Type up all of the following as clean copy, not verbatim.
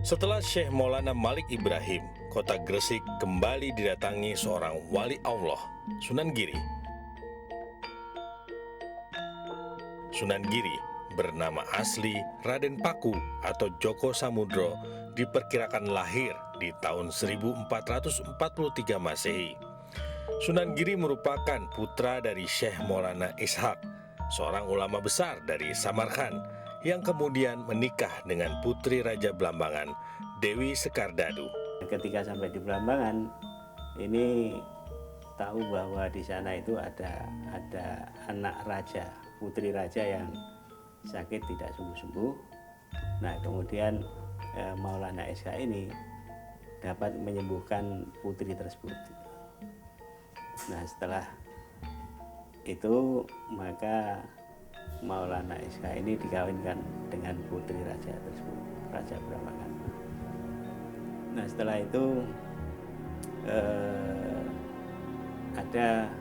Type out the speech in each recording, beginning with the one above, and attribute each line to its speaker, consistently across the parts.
Speaker 1: Setelah Syekh Maulana Malik Ibrahim, kota Gresik kembali didatangi seorang wali Allah, Sunan Giri. Sunan Giri bernama asli Raden Paku atau Djoko Samudro, diperkirakan lahir di tahun 1443 Masehi. Sunan Giri merupakan putra dari Syekh Maulana Ishaq, seorang ulama besar dari Samarkand, yang kemudian menikah dengan putri Raja Blambangan, Dewi Sekardadu.
Speaker 2: Ketika sampai di Blambangan, ini tahu bahwa di sana itu ada anak raja, putri raja yang sakit tidak sembuh-sembuh. Nah, kemudian Maulana Ishaq ini dapat menyembuhkan putri tersebut. Nah, setelah itu maka Maulana Ishaq ini dikawinkan dengan putri raja tersebut, Raja Blambangan. Nah, setelah itu ada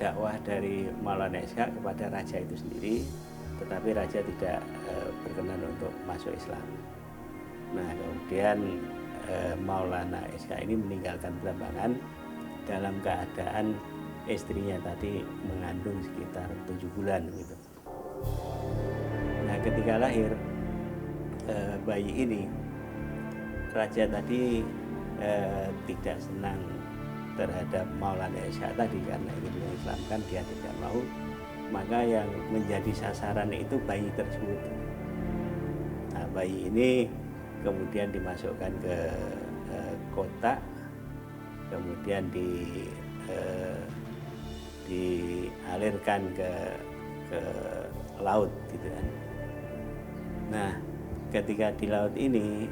Speaker 2: dakwah dari Maulana Ishaq kepada raja itu sendiri, tetapi raja tidak berkenan untuk masuk Islam. Nah, kemudian Maulana Ishaq ini meninggalkan Blambangan dalam keadaan istrinya tadi mengandung sekitar 7 bulan gitu. Nah, ketika lahir bayi ini, raja tadi tidak senang terhadap Maulana Ishaq tadi karena ingin mengislamkan, dia tidak mau. Maka yang menjadi sasaran itu bayi tersebut. Nah, bayi ini kemudian dimasukkan ke kotak, kemudian dialirkan ke laut gitu kan. Nah, ketika di laut ini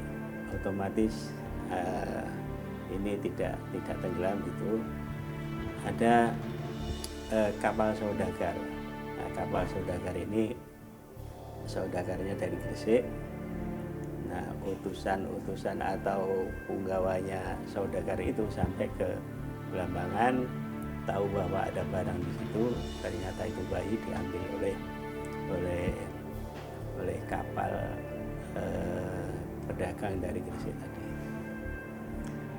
Speaker 2: otomatis ini tidak tenggelam gitu. Ada kapal saudagar. Nah, kapal saudagar ini saudagarnya dari Gresik. Nah, utusan atau punggawanya saudagar itu sampai ke Blambangan, tahu bahwa ada barang di situ, ternyata itu bayi diambil oleh kapal pedagang dari Gresik tadi.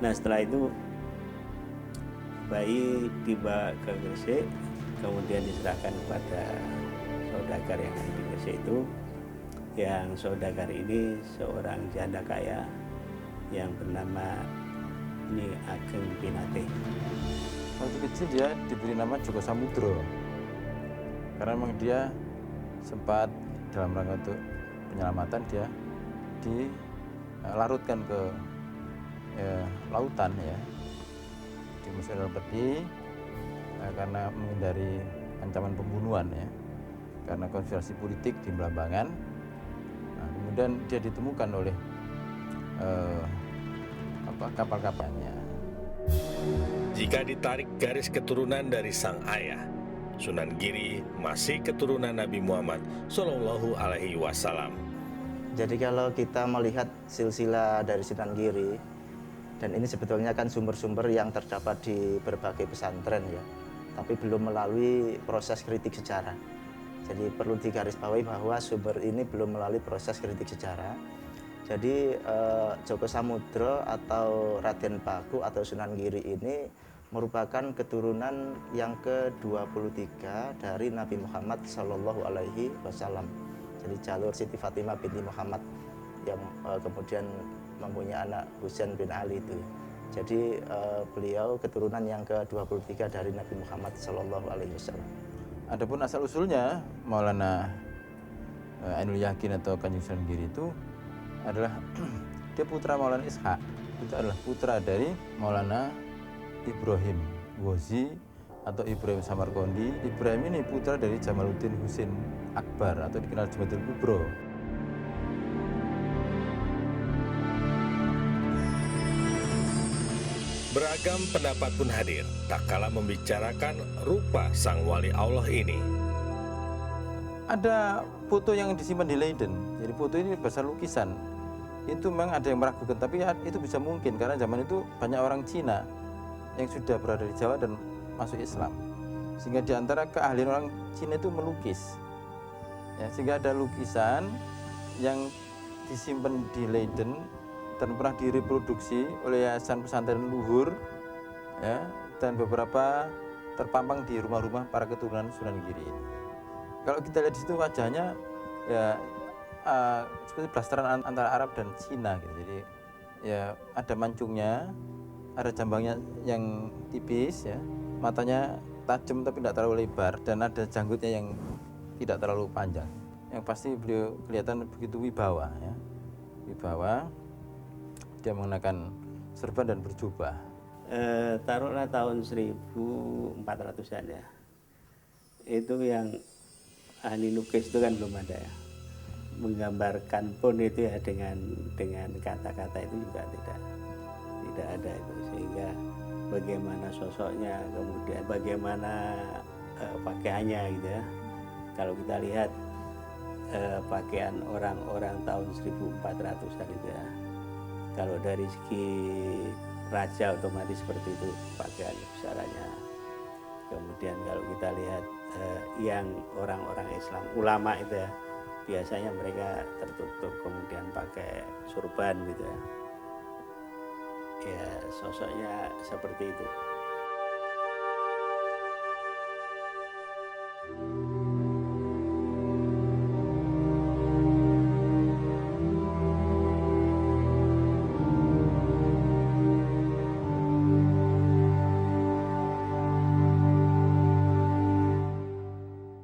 Speaker 2: Nah, setelah itu bayi tiba ke Gresik, kemudian diserahkan kepada saudagar yang ada di Gresik itu. Yang saudagar ini seorang janda kaya yang bernama Nyi Ageng Pinate.
Speaker 3: Waktu kecil dia diberi nama Djoko Samudro karena memang dia sempat dalam rangka untuk penyelamatan dia dilarutkan ke lautan ya, di Mesir dalam peti karena menghindari ancaman pembunuhan ya, karena konspirasi politik di Blambangan. Nah, kemudian dia ditemukan oleh kapal-kapalnya.
Speaker 1: Jika ditarik garis keturunan dari sang ayah, Sunan Giri masih keturunan Nabi Muhammad Shallallahu Alaihi Wasallam.
Speaker 4: Jadi kalau kita melihat silsilah dari Sunan Giri, dan ini sebetulnya kan sumber-sumber yang terdapat di berbagai pesantren ya, tapi belum melalui proses kritik sejarah. Jadi perlu digarisbawahi bahwa sumber ini belum melalui proses kritik sejarah. Jadi Djoko Samudro atau Raden Paku atau Sunan Giri ini merupakan keturunan yang ke-23 dari Nabi Muhammad Shallallahu Alaihi Wasallam. Jadi jalur Siti Fatimah binti Muhammad yang kemudian mempunyai anak Husain bin Ali itu. Jadi beliau keturunan yang ke-23 dari Nabi Muhammad Shallallahu Alaihi Wasallam.
Speaker 3: Adapun asal usulnya Maulana Ainul Yakin atau Kanjeng Sunan Giri itu adalah dia putra Maulana Ishaq. Itu adalah putra dari Maulana Ibrahim Ghazi atau Ibrahim Samarkandi. Ibrahim ini putra dari Jamaluddin Husin Akbar atau dikenal Jumatul Kubro.
Speaker 1: Beragam pendapat pun hadir tak kalah membicarakan rupa sang wali Allah ini.
Speaker 3: Ada foto yang disimpan di Leiden. Jadi foto ini besar lukisan. Itu memang ada yang meragukan, tapi itu bisa mungkin karena zaman itu banyak orang Cina yang sudah berada di Jawa dan masuk Islam. Sehingga di antara keahlian orang Cina itu melukis. Ya, sehingga ada lukisan yang disimpan di Leiden dan pernah direproduksi oleh Yayasan Pesantren Luhur, ya, dan beberapa terpampang di rumah-rumah para keturunan Sunan Giri. Kalau kita lihat di situ wajahnya ya seperti blasteran antara Arab dan Cina gitu. Jadi ya ada mancungnya, ada jambangnya yang tipis ya, matanya tajam tapi tidak terlalu lebar, dan ada janggutnya yang tidak terlalu panjang. Yang pasti beliau kelihatan begitu wibawa ya. Wibawa, dia mengenakan serban dan berjubah.
Speaker 2: Taruhlah tahun 1400-an ya. Itu yang ahli lukis itu kan belum ada ya. Menggambarkan pun itu ya dengan kata-kata itu juga tidak ada itu, sehingga bagaimana sosoknya, kemudian bagaimana pakaiannya gitu ya. Kalau kita lihat pakaian orang-orang tahun 1400-an itu ya, kalau dari segi raja otomatis seperti itu pakaian besarannya. Kemudian kalau kita lihat yang orang-orang Islam, ulama itu ya, biasanya mereka tertutup, kemudian pakai surban gitu ya. Ya sosoknya seperti itu.